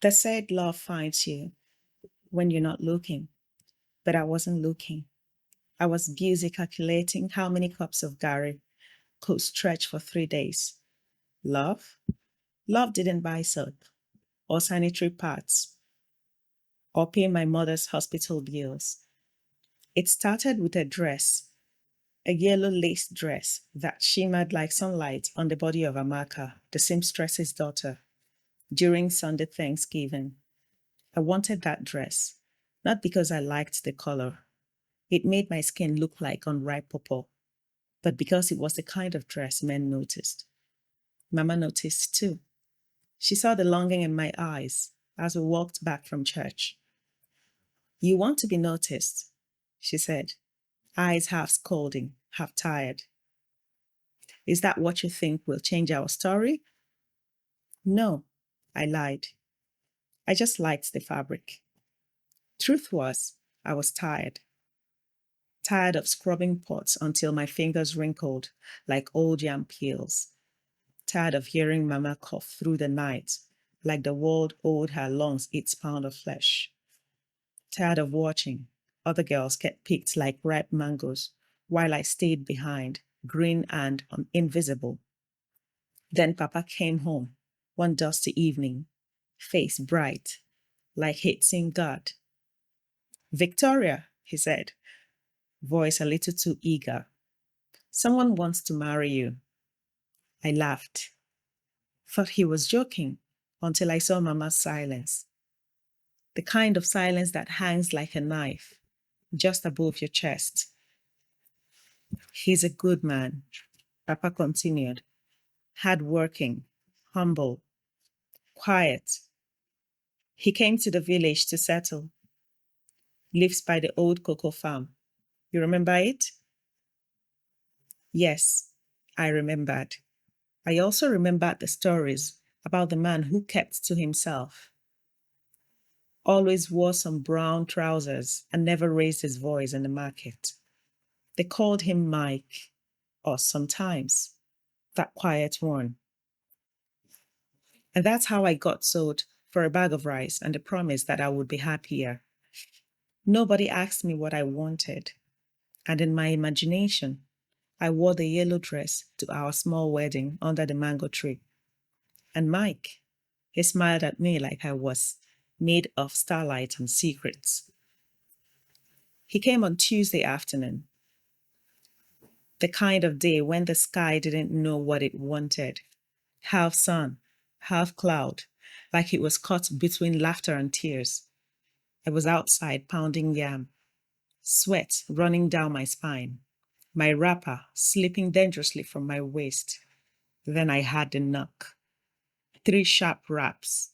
They said love finds you when you're not looking, but I wasn't looking. I was busy calculating how many cups of garri could stretch for 3 days. Love? Love didn't buy soap or sanitary pads or pay my mother's hospital bills. It started with a dress, a yellow lace dress that shimmered like sunlight on the body of Amaka, the seamstress's daughter, during Sunday Thanksgiving. I wanted that dress, not because I liked the color. It made my skin look like unripe pawpaw, but because it was the kind of dress men noticed. Mama noticed too. She saw the longing in my eyes as we walked back from church. You want to be noticed, she said, eyes half scolding, half tired. Is that what you think will change our story? No, I lied. I just liked the fabric. Truth was, I was tired. Tired of scrubbing pots until my fingers wrinkled like old yam peels. Tired of hearing Mama cough through the night like the world owed her lungs its pound of flesh. Tired of watching other girls get picked like ripe mangoes while I stayed behind, green and invisible. Then Papa came home one dusty evening, face bright, like he'd seen God. Victoria, he said, voice a little too eager. Someone wants to marry you. I laughed. Thought he was joking until I saw Mama's silence. The kind of silence that hangs like a knife just above your chest. He's a good man, Papa continued. Hardworking, humble, quiet. He came to the village to settle. Lives by the old cocoa farm. You remember it? Yes, I remembered. I also remembered the stories about the man who kept to himself, always wore some brown trousers and never raised his voice in the market. They called him Mike, or sometimes that quiet one. And that's how I got sold for a bag of rice and the promise that I would be happier. Nobody asked me what I wanted. And in my imagination, I wore the yellow dress to our small wedding under the mango tree. And Mike, he smiled at me like I was made of starlight and secrets. He came on Tuesday afternoon, the kind of day when the sky didn't know what it wanted. Half sun, half cloud, like it was caught between laughter and tears. I was outside pounding yam, sweat running down my spine, my wrapper slipping dangerously from my waist. Then I had the knock. 3 sharp raps,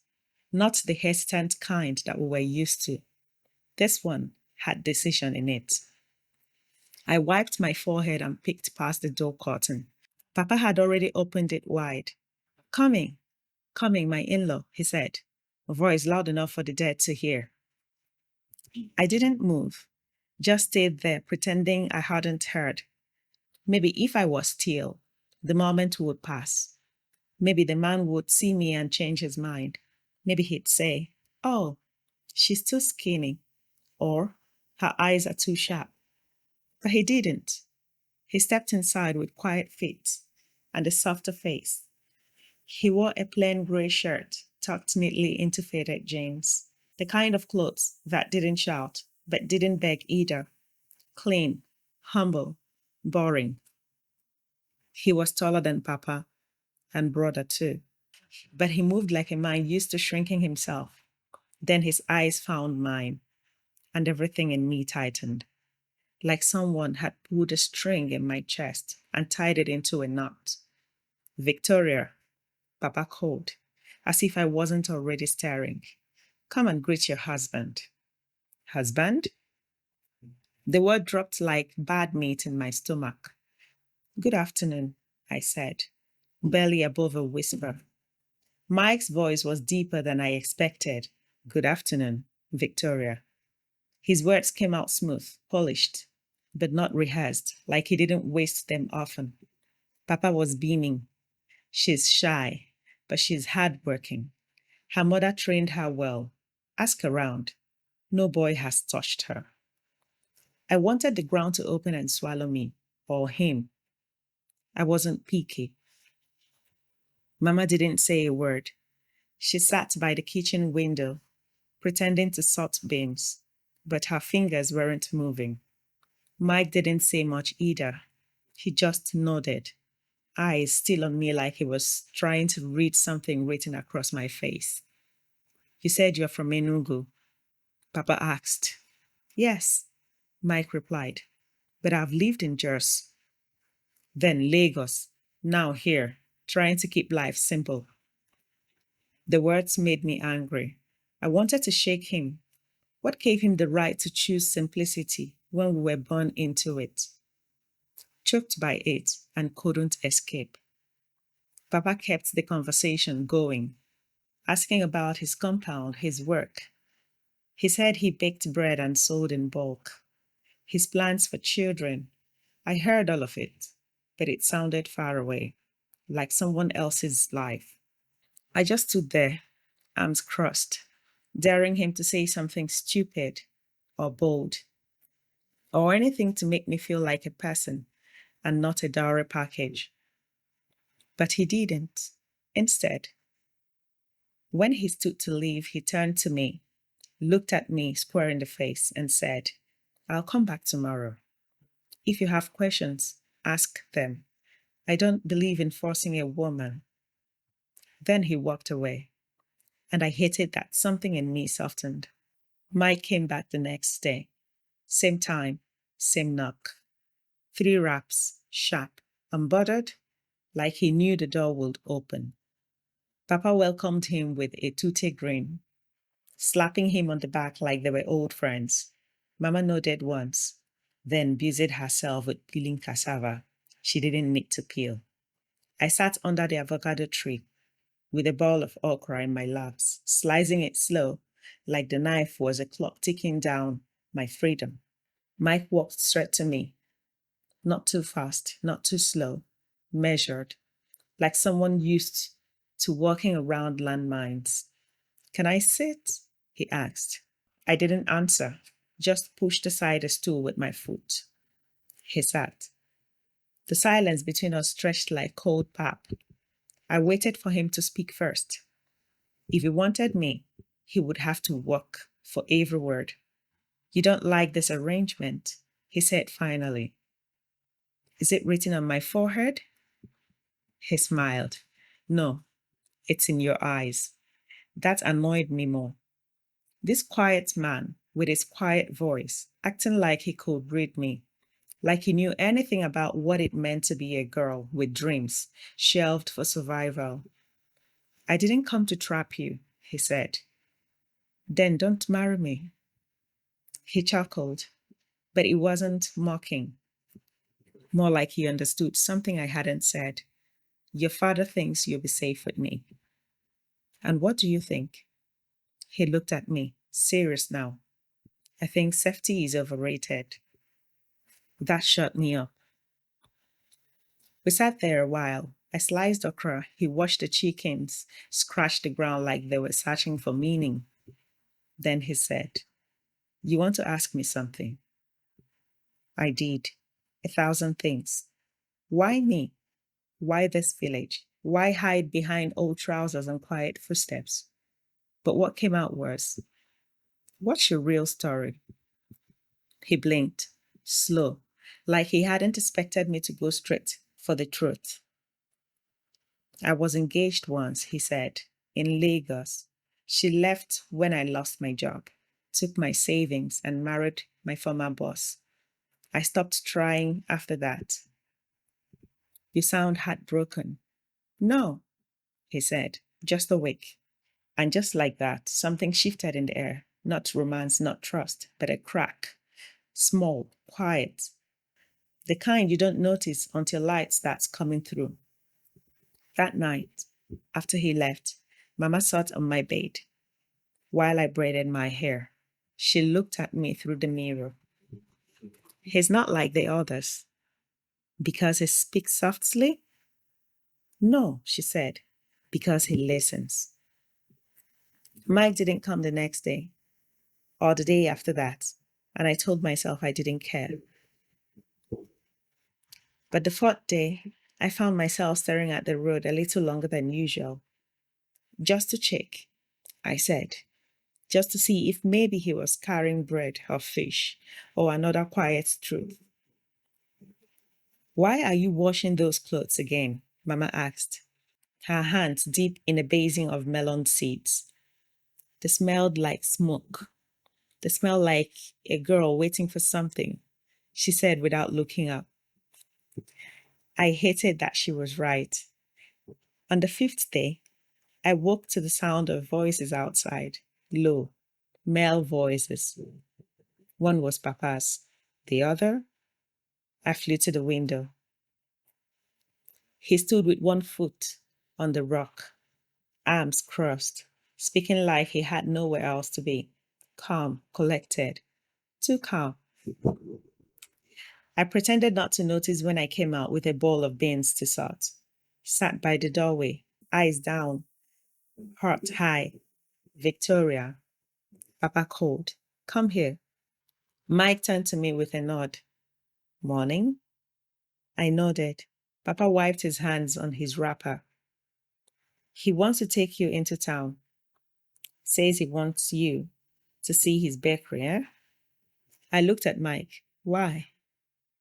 not the hesitant kind that we were used to. This one had decision in it. I wiped my forehead and peeked past the door curtain. Papa had already opened it wide. Coming, coming, my in-law, he said, a voice loud enough for the dead to hear. I didn't move, just stayed there pretending I hadn't heard. Maybe if I was still, the moment would pass. Maybe the man would see me and change his mind. Maybe he'd say, oh, she's too skinny, or her eyes are too sharp. But he didn't. He stepped inside with quiet feet and a softer face. He wore a plain gray shirt tucked neatly into faded jeans, the kind of clothes that didn't shout but didn't beg either. Clean, humble, boring. He was taller than Papa and broader too, but he moved like a man used to shrinking himself. Then his eyes found mine, and everything in me tightened, like someone had pulled a string in my chest and tied it into a knot. Victoria, Papa called, as if I wasn't already staring. Come and greet your husband. Husband? The word dropped like bad meat in my stomach. Good afternoon, I said, barely above a whisper. Mike's voice was deeper than I expected. Good afternoon, Victoria. His words came out smooth, polished, but not rehearsed, like he didn't waste them often. Papa was beaming. She's shy, but she's hardworking. Her mother trained her well. Ask around. No boy has touched her. I wanted the ground to open and swallow me, or him. I wasn't picky. Mama didn't say a word. She sat by the kitchen window, pretending to sort beans, but her fingers weren't moving. Mike didn't say much either. He just nodded, eyes still on me like he was trying to read something written across my face. You said you're from Enugu, Papa asked. Yes, Mike replied, but I've lived in Jos, then Lagos, now here, trying to keep life simple. The words made me angry. I wanted to shake him. What gave him the right to choose simplicity when we were born into it? Choked by it and couldn't escape. Papa kept the conversation going, asking about his compound, his work. He said he baked bread and sold in bulk. His plans for children. I heard all of it, but it sounded far away, like someone else's life. I just stood there, arms crossed, daring him to say something stupid or bold or anything to make me feel like a person and not a dowry package. But he didn't. Instead, when he stood to leave, he turned to me, looked at me square in the face, and said, I'll come back tomorrow. If you have questions, ask them. I don't believe in forcing a woman. Then he walked away, and I hated that something in me softened. Mike came back the next day. Same time, same knock. 3 raps, sharp, unbothered, like he knew the door would open. Papa welcomed him with a toothy grin, slapping him on the back like they were old friends. Mama nodded once, then busied herself with peeling cassava she didn't need to peel. I sat under the avocado tree with a ball of okra in my laps, slicing it slow, like the knife was a clock ticking down my freedom. Mike walked straight to me, not too fast, not too slow, measured, like someone used to walking around landmines. Can I sit? He asked. I didn't answer, just pushed aside a stool with my foot. He sat. The silence between us stretched like cold pap. I waited for him to speak first. If he wanted me, he would have to work for every word. You don't like this arrangement, he said finally. Is it written on my forehead? He smiled. No, it's in your eyes. That annoyed me more. This quiet man, with his quiet voice, acting like he could read me, like he knew anything about what it meant to be a girl with dreams, shelved for survival. I didn't come to trap you, he said. Then don't marry me. He chuckled, but it wasn't mocking, more like he understood something I hadn't said. Your father thinks you'll be safe with me. And what do you think? He looked at me, serious now. I think safety is overrated. That shut me up. We sat there a while. I sliced okra. He washed the chickens, scratched the ground like they were searching for meaning. Then he said, You want to ask me something? I did. 1,000 things. Why me? Why this village? Why hide behind old trousers and quiet footsteps? But what came out was, What's your real story? He blinked, slow, like he hadn't expected me to go straight for the truth. I was engaged once, he said, in Lagos. She left when I lost my job, took my savings, and married my former boss. I stopped trying after that. You sound heartbroken. No, he said, just awake. And just like that, something shifted in the air. Not romance, not trust, but a crack. Small, quiet. The kind you don't notice until light starts coming through. That night, after he left, Mama sat on my bed while I braided my hair. She looked at me through the mirror. He's not like the others. Because he speaks softly? No, she said, because he listens. Mike didn't come the next day or the day after that, and I told myself I didn't care. But the fourth day, I found myself staring at the road a little longer than usual. Just to check, I said, just to see if maybe he was carrying bread or fish or another quiet truth. Why are you washing those clothes again? Mama asked, her hands deep in a basin of melon seeds. They smelled like smoke. They smelled like a girl waiting for something, she said without looking up. I hated that she was right. On the fifth day, I woke to the sound of voices outside, low, male voices. One was Papa's. The other, I flew to the window. He stood with one foot on the rock, arms crossed, speaking like he had nowhere else to be. Calm, collected, too calm. I pretended not to notice when I came out with a bowl of beans to salt. Sat by the doorway, eyes down, heart high. Victoria, Papa called. Come here. Mike turned to me with a nod. Morning? I nodded. Papa wiped his hands on his wrapper. He wants to take you into town. Says he wants you to see his bakery, eh? I looked at Mike. Why?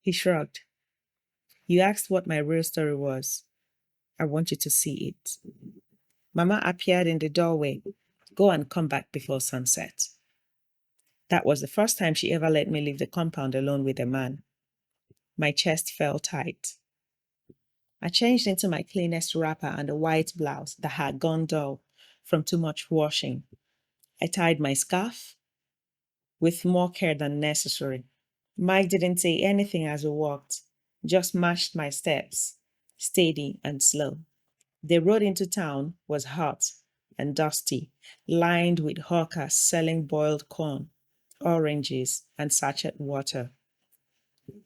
He shrugged. You asked what my real story was. I want you to see it. Mama appeared in the doorway. Go and come back before sunset. That was the first time she ever let me leave the compound alone with a man. My chest felt tight. I changed into my cleanest wrapper and a white blouse that had gone dull from too much washing. I tied my scarf with more care than necessary. Mike didn't say anything as we walked, just matched my steps, steady and slow. The road into town was hot and dusty, lined with hawkers selling boiled corn, oranges, and sachet water.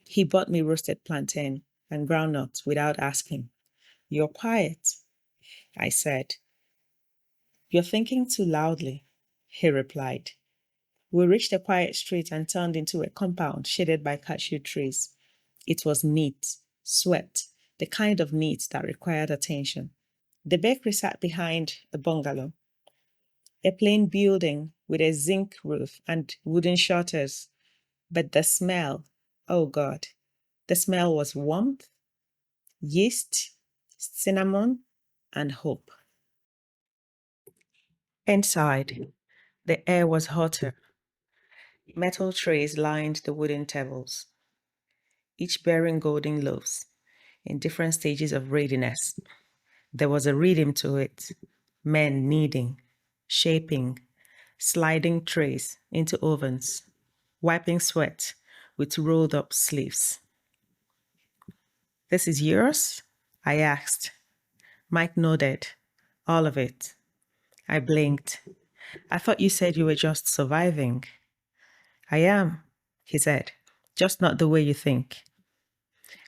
He bought me roasted plantain and groundnuts without asking. You're quiet, I said. You're thinking too loudly, he replied. We reached a quiet street and turned into a compound shaded by cashew trees. It was neat, swept, the kind of neat that required attention. The bakery sat behind a bungalow, a plain building with a zinc roof and wooden shutters. But the smell, oh God, the smell was warmth, yeast, cinnamon, and hope. Inside, the air was hotter. Metal trays lined the wooden tables, each bearing golden loaves in different stages of readiness. There was a rhythm to it, men kneading, shaping, sliding trays into ovens, wiping sweat with rolled up sleeves. This is yours? I asked. Mike nodded. All of it. I blinked. I thought you said you were just surviving. I am, he said, just not the way you think.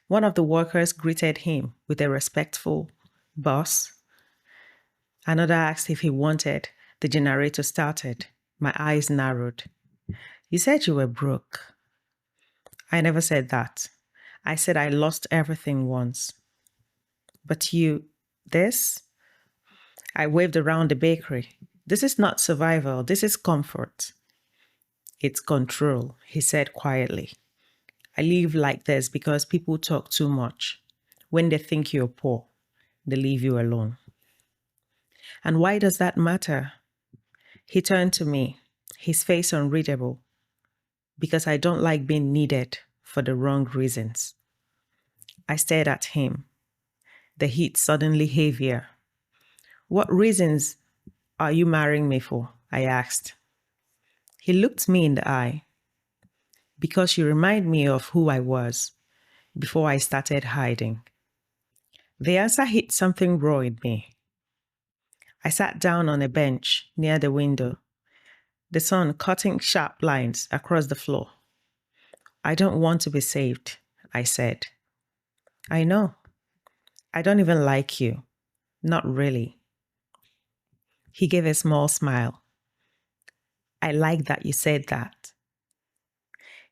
One of the workers greeted him with a respectful boss. Another asked if he wanted the generator started. My eyes narrowed. You said you were broke. I never said that. I said I lost everything once. But you, this? I waved around the bakery. This is not survival, this is comfort. It's control, he said quietly. I live like this because people talk too much. When they think you're poor, they leave you alone. And why does that matter? He turned to me, his face unreadable. Because I don't like being needed for the wrong reasons. I stared at him, the heat suddenly heavier. What reasons are you marrying me for? I asked. He looked me in the eye. Because you remind me of who I was before I started hiding. The answer hit something raw in me. I sat down on a bench near the window, the sun cutting sharp lines across the floor. I don't want to be saved, I said. I know. I don't even like you. Not really. He gave a small smile. I like that you said that.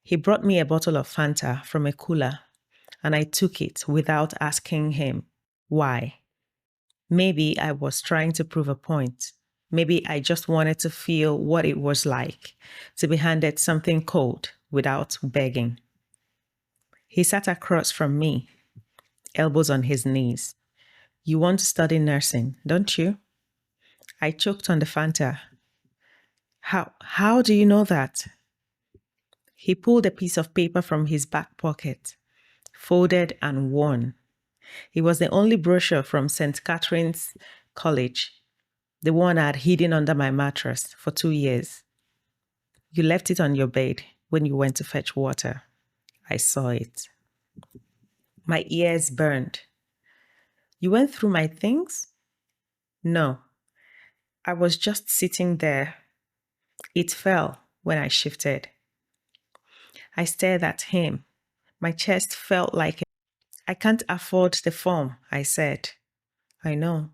He brought me a bottle of Fanta from a cooler, and I took it without asking him why. Maybe I was trying to prove a point. Maybe I just wanted to feel what it was like to be handed something cold without begging. He sat across from me, elbows on his knees. You want to study nursing, don't you? I choked on the Fanta. How do you know that? He pulled a piece of paper from his back pocket, folded and worn. It was the only brochure from St. Catherine's College, the one I had hidden under my mattress for 2 years. You left it on your bed when you went to fetch water. I saw it. My ears burned. You went through my things? No. I was just sitting there. It fell when I shifted. I stared at him. My chest felt like I can't afford the form, I said. I know.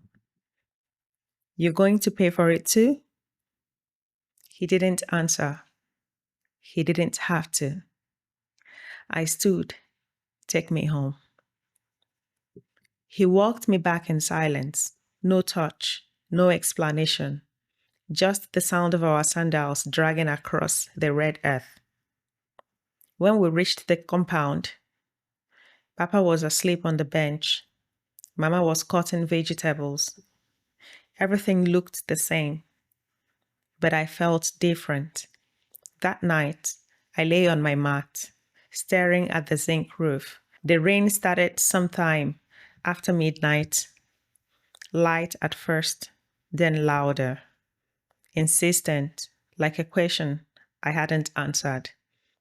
You're going to pay for it too? He didn't answer. He didn't have to. I stood. Take me home. He walked me back in silence. No touch, no explanation. Just the sound of our sandals dragging across the red earth. When we reached the compound, Papa was asleep on the bench. Mama was cutting vegetables. Everything looked the same, but I felt different. That night, I lay on my mat, staring at the zinc roof. The rain started sometime after midnight, light at first, then louder, insistent, like a question I hadn't answered.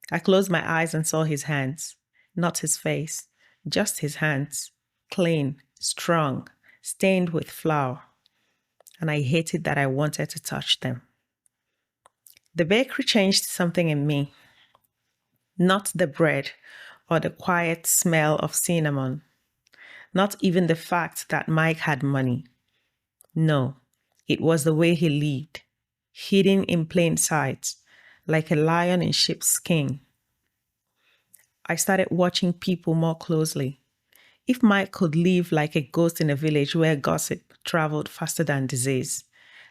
I closed my eyes and saw his hands, not his face, just his hands, clean, strong, stained with flour. And I hated that I wanted to touch them. The bakery changed something in me. Not the bread or the quiet smell of cinnamon. Not even the fact that Mike had money. No, it was the way he lived, hidden in plain sight, like a lion in sheep's skin. I started watching people more closely. If Mike could live like a ghost in a village where gossip traveled faster than disease,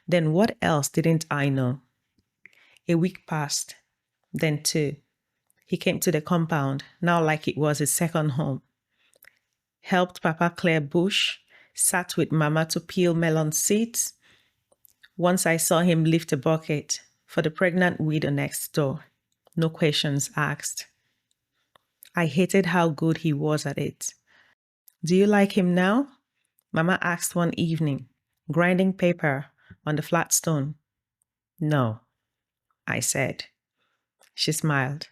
then what else didn't I know? A week passed, then 2. He came to the compound, now like it was his second home. Helped Papa clear bush, sat with Mama to peel melon seeds. Once I saw him lift a bucket for the pregnant widow next door. No questions asked. I hated how good he was at it. Do you like him now? Mama asked one evening, grinding paper on the flat stone. No, I said. She smiled.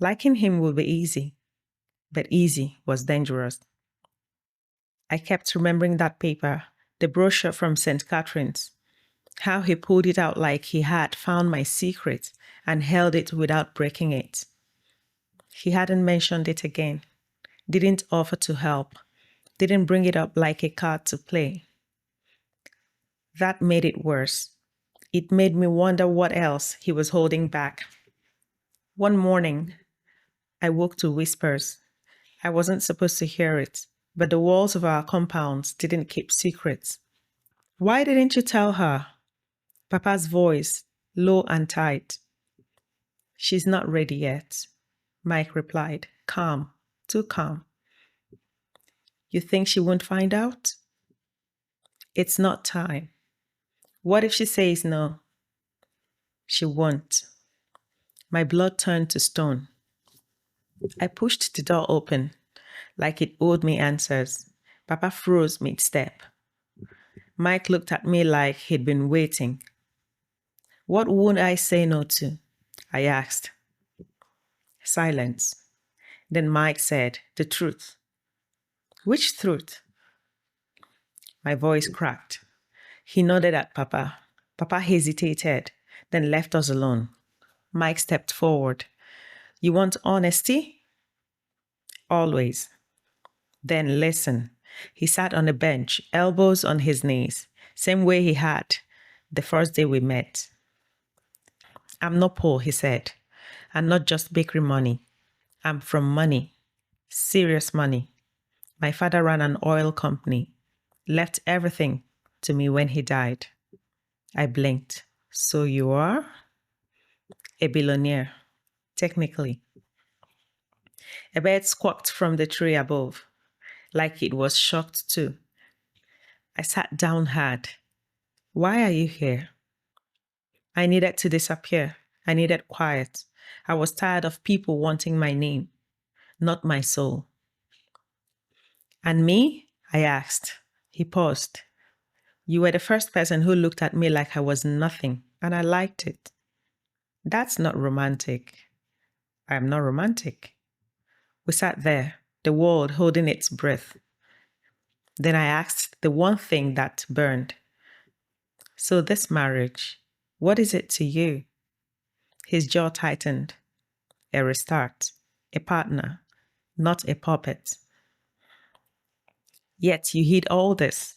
Liking him will be easy, but easy was dangerous. I kept remembering that paper, the brochure from St. Catherine's, how he pulled it out like he had found my secret and held it without breaking it. He hadn't mentioned it again, didn't offer to help, didn't bring it up like a card to play. That made it worse. It made me wonder what else he was holding back. One morning, I woke to whispers. I wasn't supposed to hear it, but the walls of our compounds didn't keep secrets. Why didn't you tell her? Papa's voice, low and tight. She's not ready yet, Mike replied, calm, too calm. You think she won't find out? It's not time. What if she says no? She won't. My blood turned to stone. I pushed the door open, like it owed me answers. Papa froze mid-step. Mike looked at me like he'd been waiting. What would I say no to? I asked. Silence. Then Mike said, the truth. Which truth? My voice cracked. He nodded at Papa. Papa hesitated, then left us alone. Mike stepped forward. You want honesty? Always. Then listen. He sat on a bench, elbows on his knees, same way he had the first day we met. I'm not poor, he said, and not just bakery money. I'm from money, serious money. My father ran an oil company, left everything to me when he died. I blinked. So you are a billionaire, technically. A bird squawked from the tree above, like it was shocked too. I sat down hard. Why are you here? I needed to disappear. I needed quiet. I was tired of people wanting my name, not my soul. And me? I asked. He paused. You were the first person who looked at me like I was nothing, and I liked it. That's not romantic. I'm not romantic. We sat there, the world holding its breath. Then I asked the one thing that burned. So, this marriage, what is it to you? His jaw tightened. A restart, a partner, not a puppet. Yet you hid all this.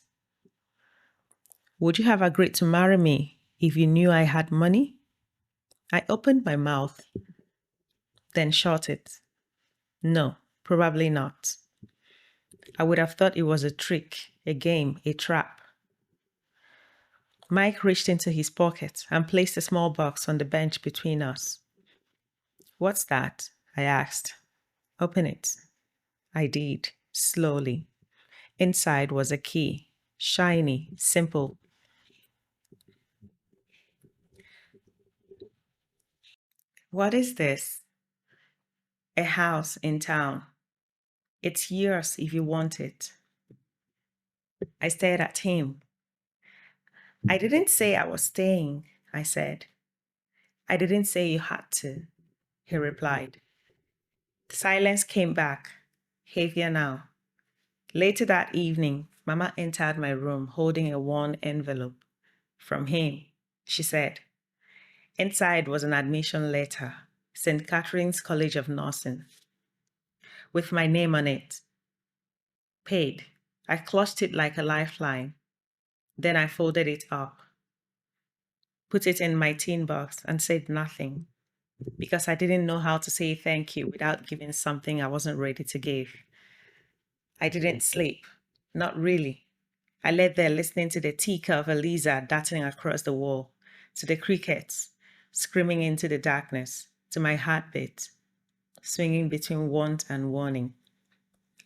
Would you have agreed to marry me if you knew I had money? I opened my mouth, then shut it. No, probably not. I would have thought it was a trick, a game, a trap. Mike reached into his pocket and placed a small box on the bench between us. What's that? I asked. Open it. I did, slowly. Inside was a key, shiny, simple. What is this? A house in town. It's yours if you want it. I stared at him. I didn't say I was staying, I said. I didn't say you had to, he replied. The silence came back, heavier now. Later that evening, Mama entered my room holding a worn envelope. From him, she said. Inside was an admission letter, St. Catherine's College of Nursing, with my name on it. Paid. I clutched it like a lifeline. Then I folded it up, put it in my tin box, and said nothing because I didn't know how to say thank you without giving something I wasn't ready to give. I didn't sleep. Not really. I lay there listening to the ticker of a lizard darting across the wall, to the crickets screaming into the darkness, to my heartbeat swinging between want and warning.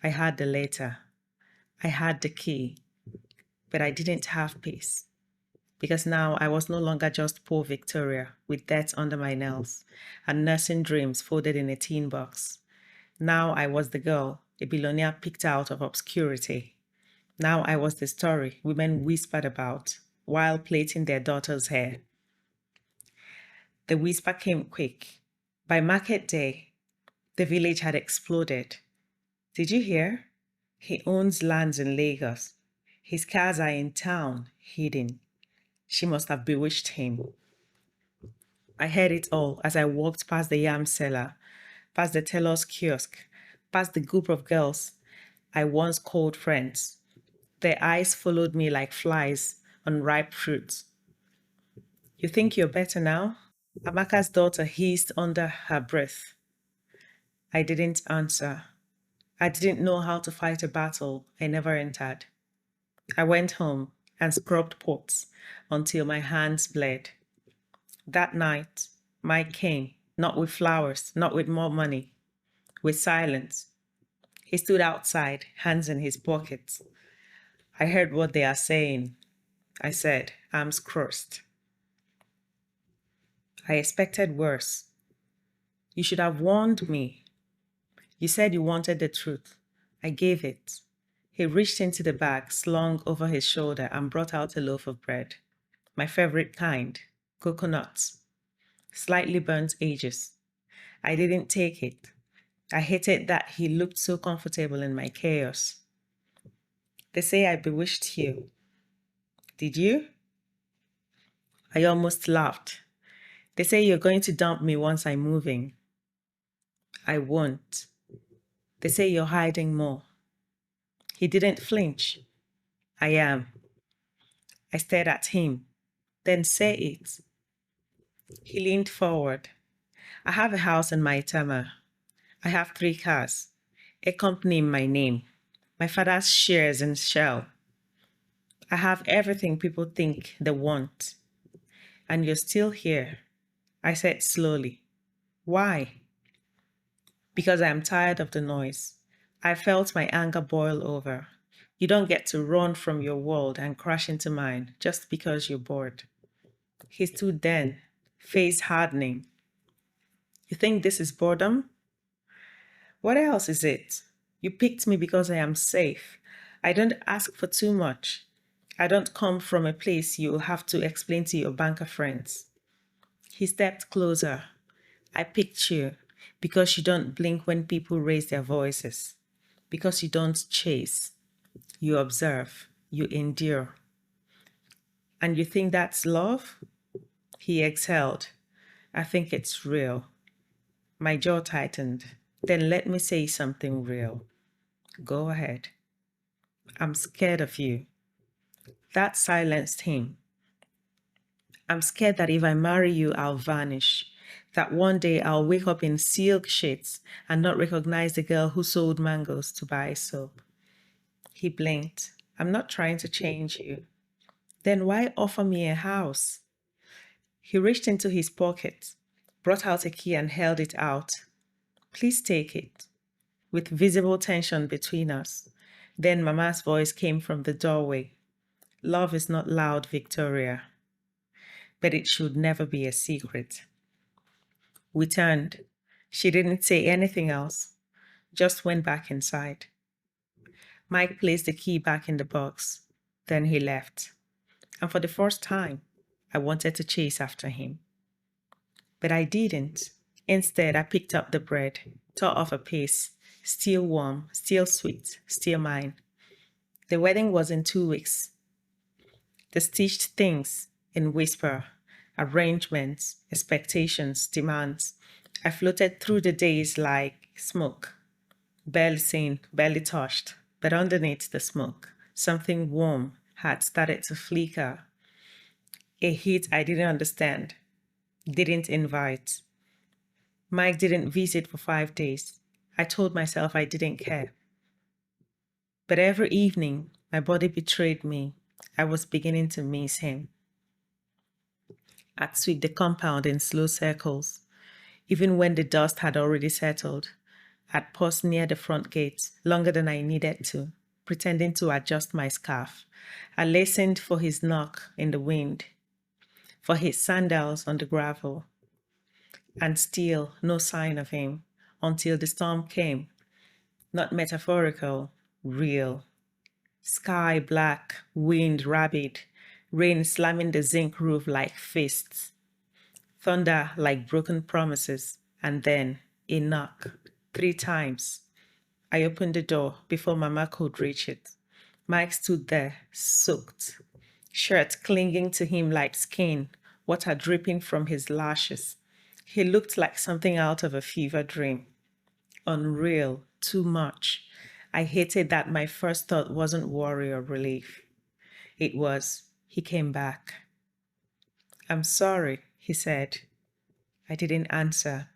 I had the letter. I had the key. But I didn't have peace. Because now I was no longer just poor Victoria with debt under my nails and nursing dreams folded in a tin box. Now I was the girl a billionaire picked out of obscurity. Now I was the story women whispered about while plaiting their daughters' hair. The whisper came quick. By market day, the village had exploded. Did you hear? He owns lands in Lagos. His cars are in town, hidden. She must have bewitched him. I heard it all as I walked past the yam seller, past the tailor's kiosk, past the group of girls I once called friends. Their eyes followed me like flies on ripe fruits. You think you're better now? Amaka's daughter hissed under her breath. I didn't answer. I didn't know how to fight a battle I never entered. I went home and scrubbed pots until my hands bled. That night, Mike came, not with flowers, not with more money, with silence. He stood outside, hands in his pockets. I heard what they are saying. I said, arms crossed. I expected worse. You should have warned me. You said you wanted the truth. I gave it. He reached into the bag slung over his shoulder and brought out a loaf of bread. My favorite kind, coconuts, slightly burnt edges. I didn't take it. I hated that he looked so comfortable in my chaos. They say I bewitched you. Did you? I almost laughed. They say you're going to dump me once I'm moving. I won't. They say you're hiding more. He didn't flinch. I am. I stared at him. Then say it. He leaned forward. I have a house in Maitama. I have 3 cars, a company in my name, my father's shares in Shell. I have everything people think they want. And you're still here. I said slowly. Why? Because I am tired of the noise. I felt my anger boil over. You don't get to run from your world and crash into mine just because you're bored. He stood then, face hardening. You think this is boredom? What else is it? You picked me because I am safe. I don't ask for too much. I don't come from a place you'll have to explain to your banker friends. He stepped closer. I picked you because you don't blink when people raise their voices, because you don't chase, you observe, you endure. And you think that's love? He exhaled. I think it's real. My jaw tightened. Then let me say something real. Go ahead. I'm scared of you. That silenced him. I'm scared that if I marry you, I'll vanish. That one day I'll wake up in silk sheets and not recognize the girl who sold mangoes to buy soap. He blinked. I'm not trying to change you. Then why offer me a house? He reached into his pocket, brought out a key and held it out. Please take it. With visible tension between us. Then Mama's voice came from the doorway. Love is not loud, Victoria, but it should never be a secret. We turned. She didn't say anything else, just went back inside. Mike placed the key back in the box. Then he left. And for the first time, I wanted to chase after him. But I didn't. Instead, I picked up the bread, tore off a piece, still warm, still sweet, still mine. The wedding was in 2 weeks. The stitched things in whisper, arrangements, expectations, demands. I floated through the days like smoke, barely seen, barely touched, but underneath the smoke, something warm had started to flicker. A heat I didn't understand, didn't invite. Mike didn't visit for 5 days. I told myself I didn't care. But every evening, my body betrayed me. I was beginning to miss him. I'd sweep the compound in slow circles. Even when the dust had already settled, I'd pause near the front gate longer than I needed to, pretending to adjust my scarf. I listened for his knock in the wind, for his sandals on the gravel, and still no sign of him until the storm came. Not metaphorical, real. Sky black, wind rabid, rain slamming the zinc roof like fists, thunder like broken promises, and then a knock 3 times. I opened the door before Mama could reach it. Mike stood there, soaked, shirt clinging to him like skin, water dripping from his lashes. He looked like something out of a fever dream. Unreal, too much. I hated that my first thought wasn't worry or relief. It was, he came back. I'm sorry, he said. I didn't answer.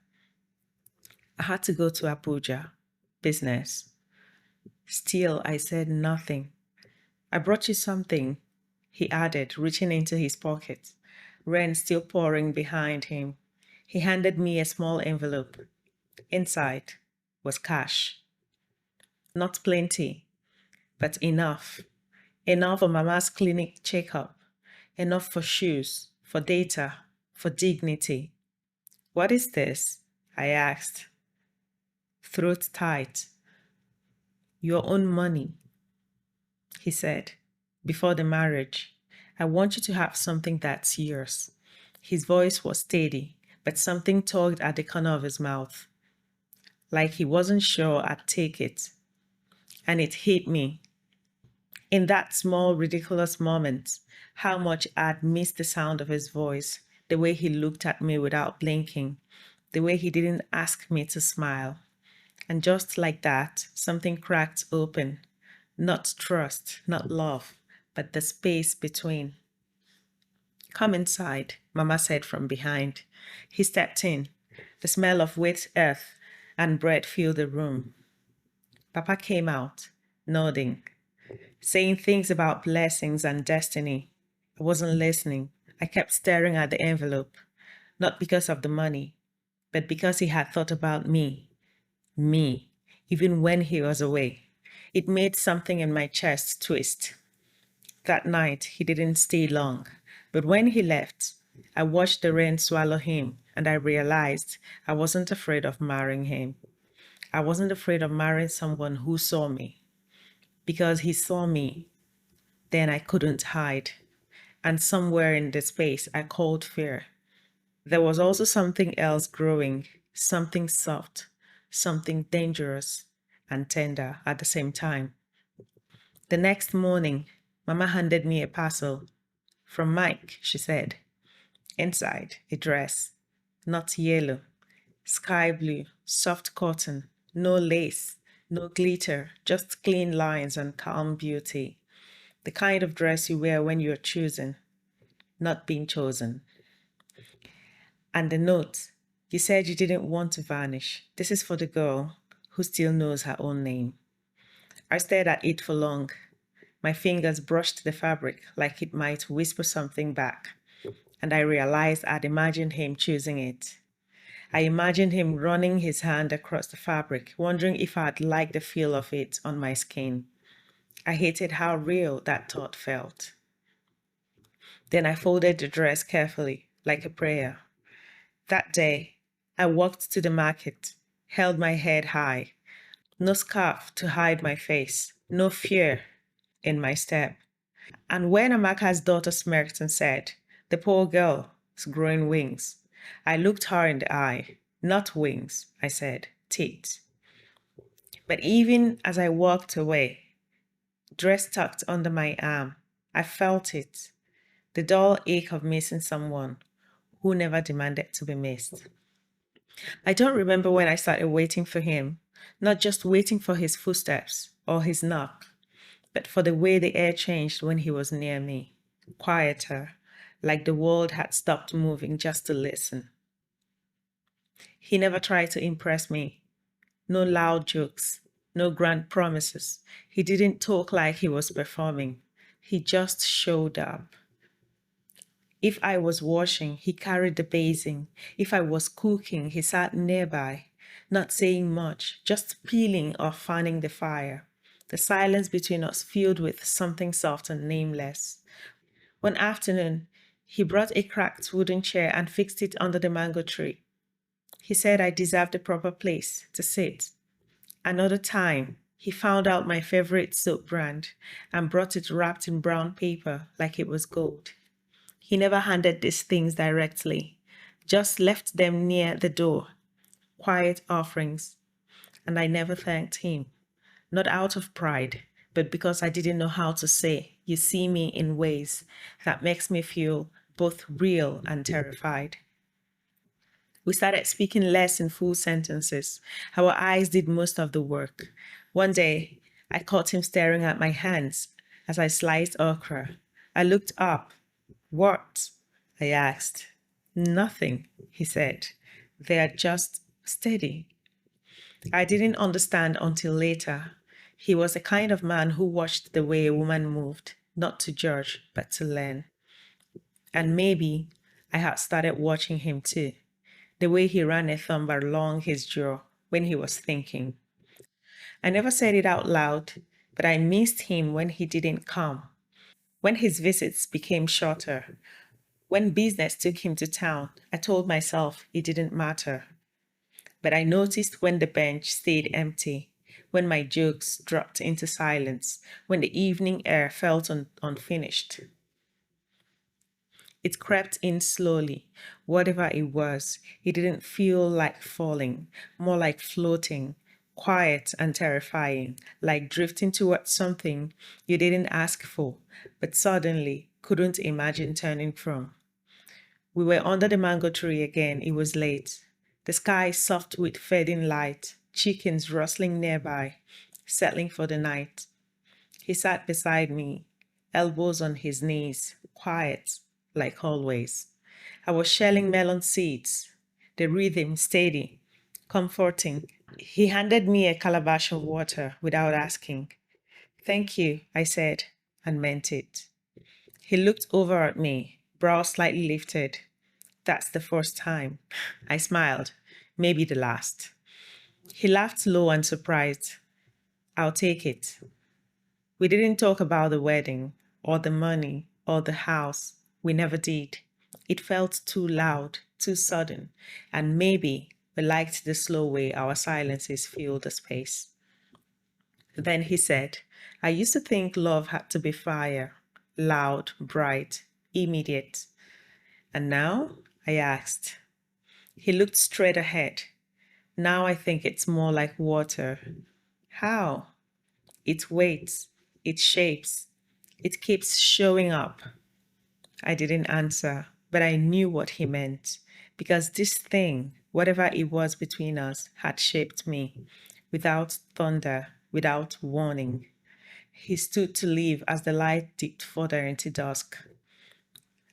I had to go to Abuja. Business. Still, I said nothing. I brought you something, he added, reaching into his pocket. Rain still pouring behind him. He handed me a small envelope. Inside was cash. Not plenty, but enough. Enough for Mama's clinic checkup. Enough for shoes, for data, for dignity. What is this? I asked. Throat tight. Your own money, he said. Before the marriage, I want you to have something that's yours. His voice was steady, but something tugged at the corner of his mouth, like he wasn't sure I'd take it. And it hit me. In that small, ridiculous moment, how much I'd missed the sound of his voice, the way he looked at me without blinking, the way he didn't ask me to smile. And just like that, something cracked open. Not trust, not love, but the space between. Come inside, Mama said from behind. He stepped in. The smell of wet earth and bread filled the room. Papa came out, nodding, saying things about blessings and destiny. I wasn't listening. I kept staring at the envelope, not because of the money, but because he had thought about me, even when he was away. It made something in my chest twist. That night, he didn't stay long, but when he left, I watched the rain swallow him, and I realized I wasn't afraid of marrying him. I wasn't afraid of marrying someone who saw me. Because he saw me, then I couldn't hide. And somewhere in the space, I called fear. There was also something else growing, something soft, something dangerous and tender at the same time. The next morning, Mama handed me a parcel. From Mike, she said. Inside, a dress, not yellow, sky blue, soft cotton, no lace, no glitter, just clean lines and calm beauty. The kind of dress you wear when you're choosing, not being chosen. And the note, you said you didn't want to vanish. This is for the girl who still knows her own name. I stared at it for long. My fingers brushed the fabric like it might whisper something back. And I realized I'd imagined him choosing it. I imagined him running his hand across the fabric, wondering if I'd like the feel of it on my skin. I hated how real that thought felt. Then I folded the dress carefully, like a prayer. That day, I walked to the market, held my head high. No scarf to hide my face, no fear in my step. And when Amaka's daughter smirked and said, "The poor girl is growing wings," I looked her in the eye. Not wings, I said, teeth. But even as I walked away, dress tucked under my arm, I felt it, the dull ache of missing someone who never demanded to be missed. I don't remember when I started waiting for him, not just waiting for his footsteps or his knock, but for the way the air changed when he was near me, quieter, like the world had stopped moving just to listen. He never tried to impress me. No loud jokes, no grand promises. He didn't talk like he was performing. He just showed up. If I was washing, he carried the basin. If I was cooking, he sat nearby, not saying much, just peeling or fanning the fire. The silence between us filled with something soft and nameless. One afternoon, he brought a cracked wooden chair and fixed it under the mango tree. He said I deserved a proper place to sit. Another time, he found out my favorite soap brand and brought it wrapped in brown paper like it was gold. He never handed these things directly, just left them near the door, quiet offerings. And I never thanked him, not out of pride, but because I didn't know how to say, "You see me," in ways that makes me feel both real and terrified. We started speaking less in full sentences. Our eyes did most of the work. One day, I caught him staring at my hands as I sliced okra. I looked up. "What?" I asked. "Nothing," he said. "They are just steady." I didn't understand until later. He was the kind of man who watched the way a woman moved, not to judge, but to learn. And maybe I had started watching him too. The way he ran a thumb along his jaw when he was thinking. I never said it out loud, but I missed him when he didn't come, when his visits became shorter, when business took him to town. I told myself it didn't matter. But I noticed when the bench stayed empty, when my jokes dropped into silence, when the evening air felt unfinished. It crept in slowly. Whatever it was, it didn't feel like falling, more like floating, quiet and terrifying, like drifting towards something you didn't ask for, but suddenly couldn't imagine turning from. We were under the mango tree again. It was late. The sky soft with fading light, chickens rustling nearby, settling for the night. He sat beside me, elbows on his knees, quiet, like always. I was shelling melon seeds, the rhythm steady, comforting. He handed me a calabash of water without asking. Thank you, I said, and meant it. He looked over at me, brow slightly lifted. That's the first time. I smiled. Maybe the last. He laughed low and surprised. I'll take it. We didn't talk about the wedding, or the money, or the house. We never did. It felt too loud, too sudden, and maybe we liked the slow way our silences filled the space. Then he said, I used to think love had to be fire, loud, bright, immediate. And now? I asked. He looked straight ahead. Now I think it's more like water. How? It waits, it shapes, it keeps showing up. I didn't answer, but I knew what he meant because this thing, whatever it was between us, had shaped me without thunder, without warning. He stood to leave as the light dipped further into dusk.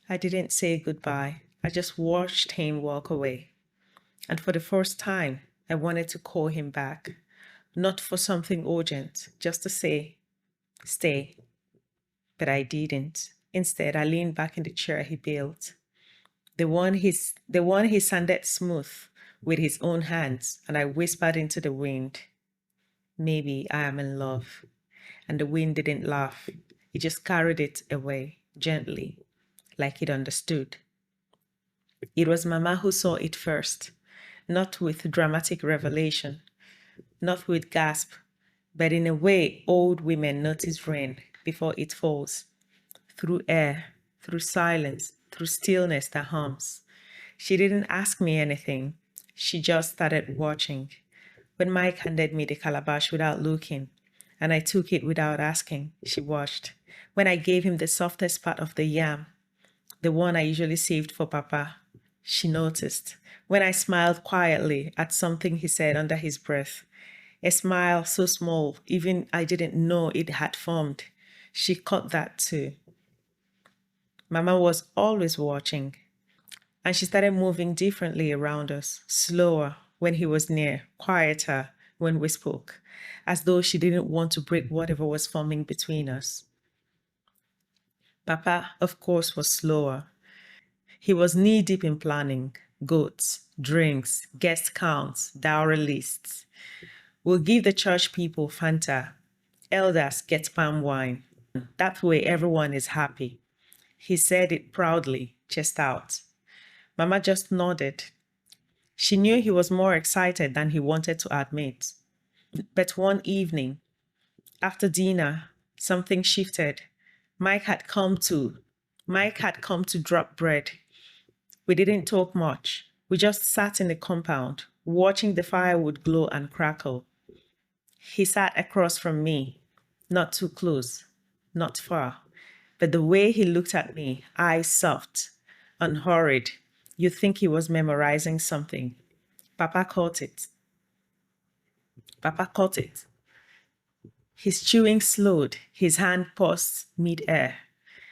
I didn't say goodbye. I just watched him walk away. And for the first time, I wanted to call him back, not for something urgent, just to say, stay. But I didn't. Instead, I leaned back in the chair he built, the one he sanded smooth with his own hands, and I whispered into the wind, maybe I am in love. And the wind didn't laugh. It just carried it away, gently, like it understood. It was Mama who saw it first, not with dramatic revelation, not with gasp, but in a way old women notice rain before it falls, through air, through silence, through stillness that hums. She didn't ask me anything. She just started watching. When Mike handed me the calabash without looking, and I took it without asking, she watched. When I gave him the softest part of the yam, the one I usually saved for Papa, she noticed. When I smiled quietly at something he said under his breath, a smile so small, even I didn't know it had formed, she caught that too. Mama was always watching, and she started moving differently around us, slower when he was near, quieter when we spoke, as though she didn't want to break whatever was forming between us. Papa, of course, was slower. He was knee-deep in planning, goats, drinks, guest counts, dowry lists. We'll give the church people Fanta. Elders get palm wine. That way everyone is happy. He said it proudly, chest out. Mama just nodded. She knew he was more excited than he wanted to admit. But one evening, after dinner, something shifted. Mike had come to. Mike had come to drop bread. We didn't talk much. We just sat in the compound, watching the firewood glow and crackle. He sat across from me, not too close, not far. But the way he looked at me, eyes soft, unhurried, you'd think he was memorizing something. Papa caught it. Papa caught it. His chewing slowed, his hand paused mid-air.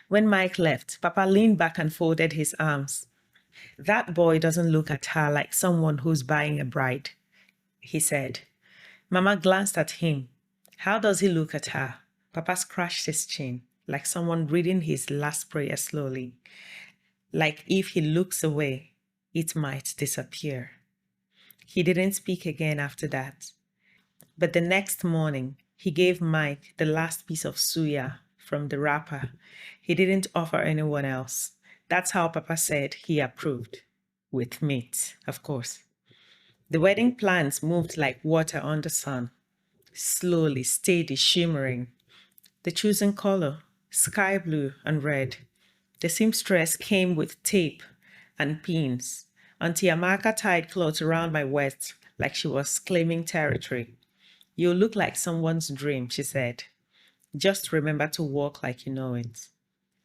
When Mike left, Papa leaned back and folded his arms. That boy doesn't look at her like someone who's buying a bride, he said. Mama glanced at him. How does he look at her? Papa scratched his chin, like someone reading his last prayer slowly. Like if he looks away, it might disappear. He didn't speak again after that. But the next morning, he gave Mike the last piece of suya from the wrapper. He didn't offer anyone else. That's how Papa said he approved. With meat, of course. The wedding plans moved like water on the sun. Slowly, steady, shimmering. The chosen color, sky blue and red. The seamstress came with tape and pins. Auntie Amaka tied cloths around my waist like she was claiming territory. You look like someone's dream, she said. Just remember to walk like you know it.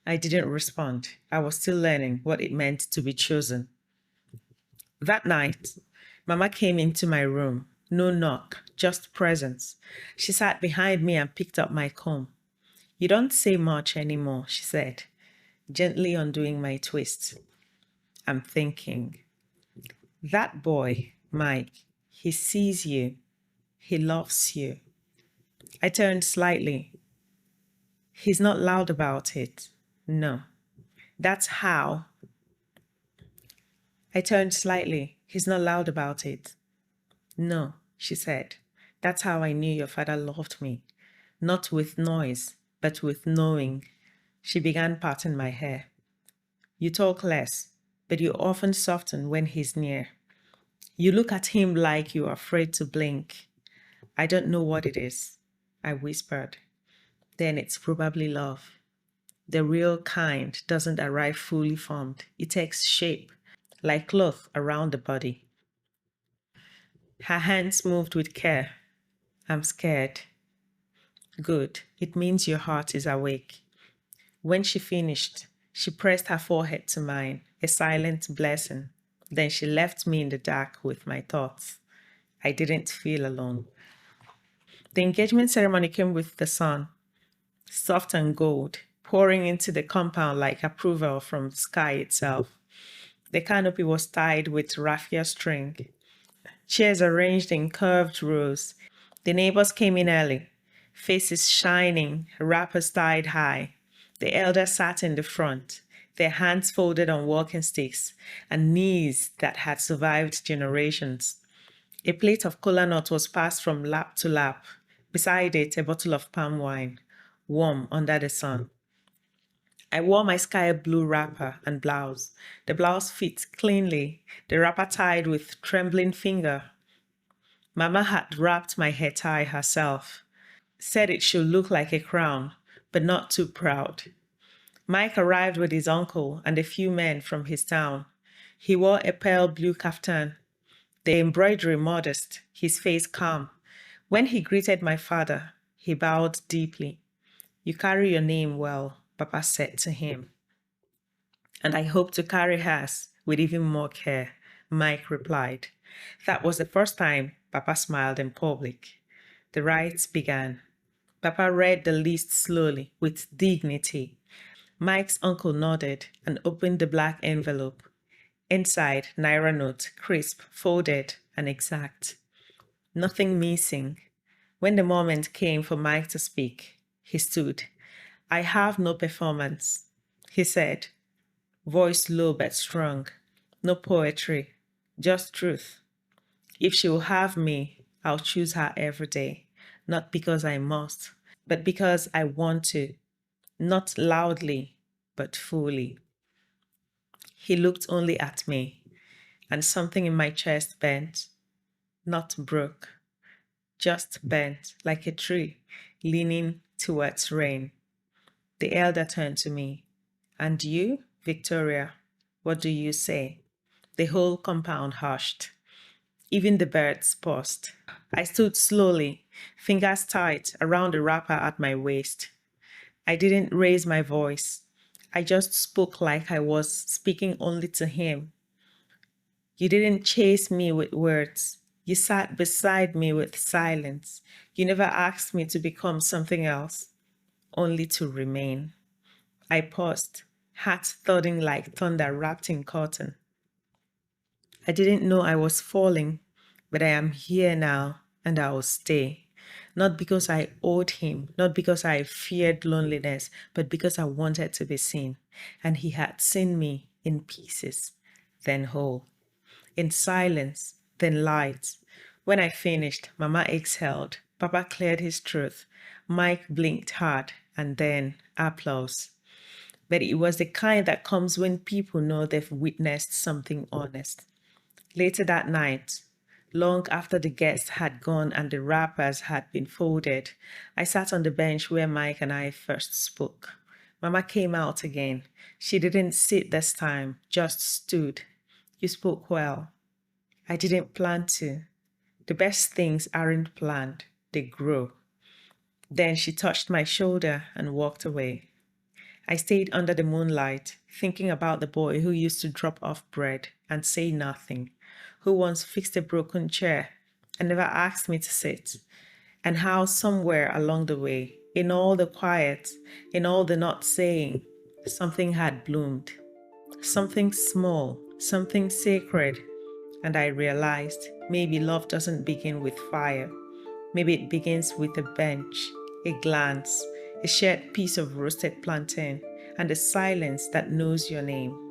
I didn't respond. I was still learning what it meant to be chosen. That night, Mama came into my room. No knock, just presence. She sat behind me and picked up my comb. You don't say much anymore, she said. gently undoing my twist. I'm thinking, that boy, Mike, he sees you, he loves you. I turned slightly. He's not loud about it. No. That's how. I turned slightly. He's not loud about it. No, she said. That's how I knew your father loved me. Not with noise, but with knowing. She began parting my hair. You talk less, but you often soften when he's near. You look at him like you're afraid to blink. I don't know what it is, I whispered. Then it's probably love. The real kind doesn't arrive fully formed. It takes shape, like cloth around the body. Her hands moved with care. I'm scared. Good. It means your heart is awake. When she finished, she pressed her forehead to mine, a silent blessing. Then she left me in the dark with my thoughts. I didn't feel alone. The engagement ceremony came with the sun, soft and gold, pouring into the compound like approval from the sky itself. The canopy was tied with raffia string, chairs arranged in curved rows. The neighbors came in early, faces shining, wrappers tied high. The elders sat in the front, their hands folded on walking sticks and knees that had survived generations. A plate of kola nut was passed from lap to lap. Beside it, a bottle of palm wine, warm under the sun. I wore my sky blue wrapper and blouse. The blouse fit cleanly, the wrapper tied with trembling finger. Mama had wrapped my hair tie herself, said it should look like a crown, but not too proud. Mike arrived with his uncle and a few men from his town. He wore a pale blue kaftan, the embroidery modest, his face calm. When he greeted my father, he bowed deeply. You carry your name well, Papa said to him. And I hope to carry hers with even more care, Mike replied. That was the first time Papa smiled in public. The rites began. Papa read the list slowly, with dignity. Mike's uncle nodded and opened the black envelope. Inside, Naira note, crisp, folded, and exact. Nothing missing. When the moment came for Mike to speak, he stood. I have no performance, he said, voice low but strong. No poetry, just truth. If she will have me, I'll choose her every day. Not because I must, but because I want to. Not loudly, but fully. He looked only at me, and something in my chest bent, not broke, just bent like a tree leaning towards rain. The elder turned to me. And you, Victoria, what do you say? The whole compound hushed. Even the birds paused. I stood slowly, fingers tight around the wrapper at my waist. I didn't raise my voice. I just spoke like I was speaking only to him. You didn't chase me with words. You sat beside me with silence. You never asked me to become something else, only to remain. I paused, heart thudding like thunder wrapped in cotton. I didn't know I was falling, but I am here now and I will stay. Not because I owed him, not because I feared loneliness, but because I wanted to be seen. And he had seen me in pieces, then whole. In silence, then light. When I finished, Mama exhaled. Papa cleared his throat. Mike blinked hard, and then applause. But it was the kind that comes when people know they've witnessed something honest. Later that night, long after the guests had gone and the wrappers had been folded, I sat on the bench where Mike and I first spoke. Mama came out again. She didn't sit this time, just stood. You spoke well. I didn't plan to. The best things aren't planned, they grow. Then she touched my shoulder and walked away. I stayed under the moonlight, thinking about the boy who used to drop off bread and say nothing, who once fixed a broken chair and never asked me to sit, and how somewhere along the way, in all the quiet, in all the not saying, Something had bloomed, something small, something sacred, and I realized maybe love doesn't begin with fire. Maybe it begins with a bench, a glance, a shared piece of roasted plantain, and a silence that knows your name.